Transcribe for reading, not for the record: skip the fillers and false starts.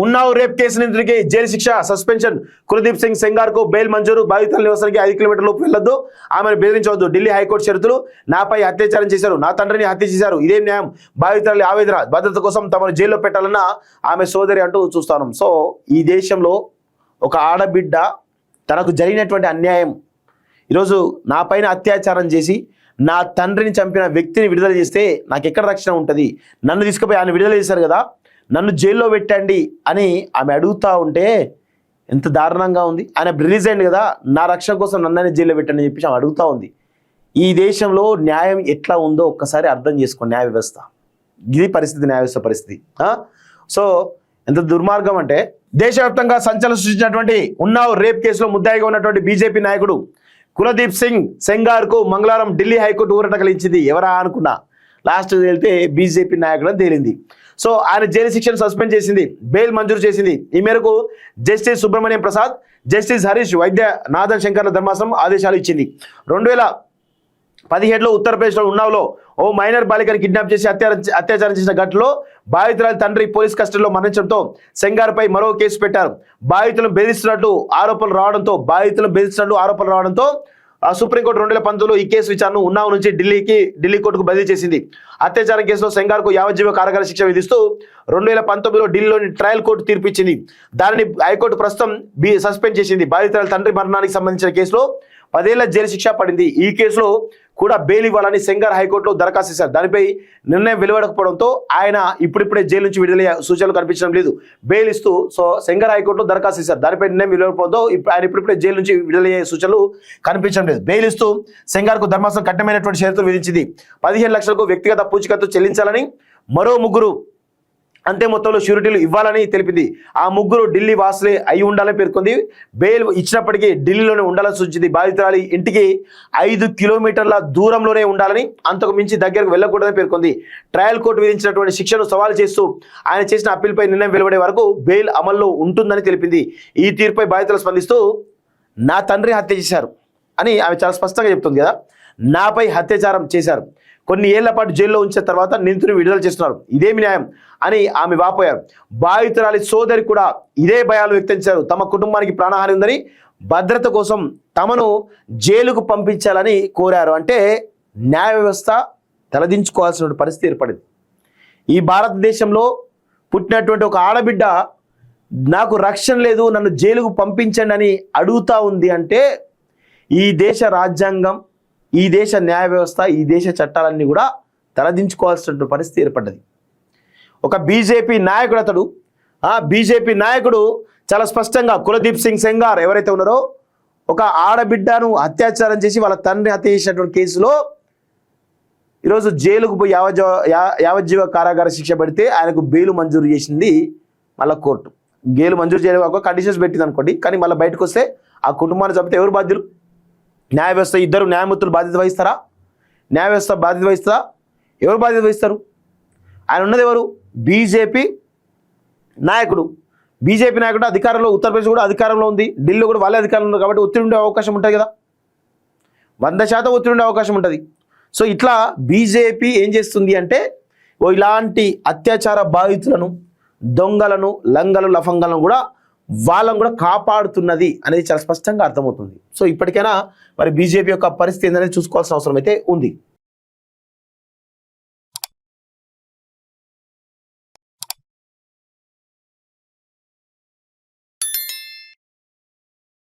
ఉన్నావ్ rape case నిందితుడికి jail శిక్ష, suspension. Kuldeep Singh Sengar కు bail మంజూరు. బాధితుల నివాసానికి 5 కిలోమీటర్ల లోపు వెళ్లొద్దు, ఆమెను బెదిరించవద్దు. ఢిల్లీ హైకోర్టు షరతులు. నాపై అత్యాచారం చేశారు, నా తండ్రిని హత్య చేశారు, ఇదేం న్యాయం? బాధితుల ఆవేదన. భద్రత కోసం తమను జైల్లో పెట్టాలన్న ఆమె సోదరి అంటూ చూస్తాను. సో ఈ దేశంలో ఒక ఆడబిడ్డ తనకు జరిగినటువంటి అన్యాయం, ఈరోజు నా పైన అత్యాచారం చేసి నా తండ్రిని చంపిన వ్యక్తిని విడుదల చేస్తే నాకు ఎక్కడ రక్షణ ఉంటుంది? నన్ను తీసుకుపోయి ఆయన విడుదల చేశారు కదా, నన్ను జైల్లో పెట్టండి అని ఆమె అడుగుతూ ఉంటే ఎంత దారుణంగా ఉంది. ఆయన రిలీజ్ అయింది కదా, నా రక్షణ కోసం నన్ననే జైల్లో పెట్టండి అని చెప్పేసి ఆమె అడుగుతూ ఉంది. ఈ దేశంలో న్యాయం ఎట్లా ఉందో ఒక్కసారి అర్థం చేసుకోండి. న్యాయ వ్యవస్థ ఇది పరిస్థితి, న్యాయ వ్యవస్థ పరిస్థితి. సో ఎంత దుర్మార్గం అంటే, దేశవ్యాప్తంగా సంచలనం సృష్టించినటువంటి ఉన్నావ్ రేప్ కేసులో ముద్దాయిగా ఉన్నటువంటి బీజేపీ నాయకుడు కులదీప్ సింగ్ సెంగార్ కు మంగళవారం ఢిల్లీ హైకోర్టు ఊరట కలిగించింది. ఎవరా అనుకున్నా లాస్ట్ తేలితే బీజేపీ నాయకుడు అని తేలింది. సో ఆయన జైలు శిక్షను సస్పెండ్ చేసింది, బెయిల్ మంజూరు చేసింది. ఈ మేరకు జస్టిస్ సుబ్రహ్మణ్యం ప్రసాద్, జస్టిస్ హరీష్ వైద్య నాథన్ శంకర్ల ధర్మాసనం ఆదేశాలు ఇచ్చింది. 2017లో ఉత్తరప్రదేశ్లో ఉన్నావ్లో ఓ మైనర్ బాలికను కిడ్నాప్ చేసి అత్యాచారం చేసిన ఘటనలో బాధితురాలి తండ్రి పోలీస్ కస్టడీలో మరణించడంతో సెంగార్పై మరో కేసు పెట్టారు. బాధితులను బెదిరిస్తున్నట్టు ఆరోపణలు రావడంతో సుప్రీంకోర్టు 2019లో ఈ కేసు విచారణను ఉన్నావ్ నుంచి ఢిల్లీ కోర్టుకు బదిలీ చేసింది. అత్యాచారం కేసులో సెంగార్కు యావజ్జీవ కారాగార శిక్ష విధిస్తూ 2019లో ఢిల్లీలోని ట్రయల్ కోర్టు తీర్పు ఇచ్చింది. దానిని హైకోర్టు ప్రస్తుతం సస్పెండ్ చేసింది. బాధితురాలి తండ్రి మరణానికి సంబంధించిన కేసులో 10 ఏళ్ల జైలు శిక్ష పడింది. ఈ కేసులో కూడా బెయిల్ ఇవ్వాలని సెంగార్ హైకోర్టులో దరఖాస్తు చేశారు. దానిపై నిర్ణయం వెలువడకపోవడంతో ఆయన ఇప్పుడిప్పుడే జైలు నుంచి విడుదలయ్యే సూచనలు కనిపించడం లేదు. బెయిల్ ఇస్తూ సెంగార్ హైకోర్టులో దరఖాస్తు చేశారు. దానిపై నిర్ణయం వెలువడకపోవడంతో ఆయన ఇప్పుడిప్పుడే జైలు నుంచి విడుదలయ్యే సూచనలు కనిపించడం లేదు. బెయిల్ ఇస్తూ సెంగార్కు ధర్మాసనం కఠినమైనటువంటి షరతులు విధించింది. 15 లక్షలకు వ్యక్తిగత పూచీకత్తు చెల్లించాలని, మరో 3 అంతే మొత్తంలో షూరిటీలు ఇవ్వాలని తెలిపింది. ఆ 3 ఢిల్లీ వాసులే అయి ఉండాలని పేర్కొంది. బెయిల్ ఇచ్చినప్పటికీ ఢిల్లీలోనే ఉండాలని సూచించింది. బాధితురాలి ఇంటికి 5 కిలోమీటర్ల దూరంలోనే ఉండాలని, అంతకు మించి దగ్గరకు వెళ్ళకూడదని పేర్కొంది. ట్రయల్ కోర్టు విధించినటువంటి శిక్షను సవాల్ చేస్తూ ఆయన చేసిన అప్పీల్పై నిర్ణయం వెలువడే వరకు బెయిల్ అమల్లో ఉంటుందని తెలిపింది. ఈ తీర్పుపై బాధితులు స్పందిస్తూ నా తండ్రి హత్య చేశారు అని ఆమె చాలా స్పష్టంగా చెప్తుంది కదా, నాపై అత్యాచారం చేశారు, కొన్ని ఏళ్ల పాటు జైల్లో ఉంచిన తర్వాత నిందితుని విడుదల చేస్తున్నారు, ఇదేమి న్యాయం అని ఆమె వాపోయారు. బాధితురాలి సోదరి కూడా ఇదే భయాలు వ్యక్తం చేశారు. తమ కుటుంబానికి ప్రాణహాని ఉందని, భద్రత కోసం తమను జైలుకు పంపించాలని కోరారు. అంటే న్యాయ వ్యవస్థ తలదించుకోవాల్సిన పరిస్థితి ఏర్పడింది. ఈ భారతదేశంలో పుట్టినటువంటి ఒక ఆడబిడ్డ నాకు రక్షణ లేదు, నన్ను జైలుకు పంపించండి అని అడుగుతా ఉంది అంటే ఈ దేశ రాజ్యాంగం, ఈ దేశ న్యాయ వ్యవస్థ, ఈ దేశ చట్టాలన్నీ కూడా తలదించుకోవాల్సిన పరిస్థితి ఏర్పడ్డది. ఒక బీజేపీ నాయకుడు బీజేపీ నాయకుడు చాలా స్పష్టంగా కులదీప్ సింగ్ సెంగార్ ఎవరైతే ఉన్నారో, ఒక ఆడబిడ్డను అత్యాచారం చేసి వాళ్ళ తండ్రిని హత్య చేసినటువంటి కేసులో ఈరోజు జైలుకు పోయి యావజ్జీవ కారాగార శిక్ష పడితే ఆయనకు బెయిల్ మంజూరు చేసింది మళ్ళీ కోర్టు. బెయిల్ మంజూరు చేయడం ఒక కండిషన్స్ పెట్టింది అనుకోండి, కానీ మళ్ళీ బయటకు వస్తే ఆ కుటుంబాన్ని చంపితే ఎవరు బాధ్యులు? న్యాయ వ్యవస్థ, ఇద్దరు న్యాయమూర్తులు బాధ్యత వహిస్తారా? న్యాయ వ్యవస్థ బాధ్యత వహిస్తుందా? ఎవరు బాధ్యత వహిస్తారు? ఆయన ఉన్నది ఎవరు? బీజేపీ నాయకుడు. బీజేపీ నాయకుడు అధికారంలో, ఉత్తరప్రదేశ్ కూడా అధికారంలో ఉంది, ఢిల్లీ కూడా వాళ్ళే అధికారంలో ఉంది. కాబట్టి ఒత్తిడి ఉండే అవకాశం ఉంటుంది కదా, 100% ఒత్తిడి ఉండే అవకాశం ఉంటుంది. సో ఇట్లా బీజేపీ ఏం చేస్తుంది అంటే ఇలాంటి అత్యాచార బాధితులను, దొంగలను, లంగలు, లఫంగలను కూడా వాళ్ళను కూడా కాపాడుతున్నది అనేది చాలా స్పష్టంగా అర్థమవుతుంది. సో ఇప్పటికైనా మరి బీజేపీ యొక్క పరిస్థితి ఏంటనేది చూసుకోవాల్సిన అవసరం అయితే ఉంది.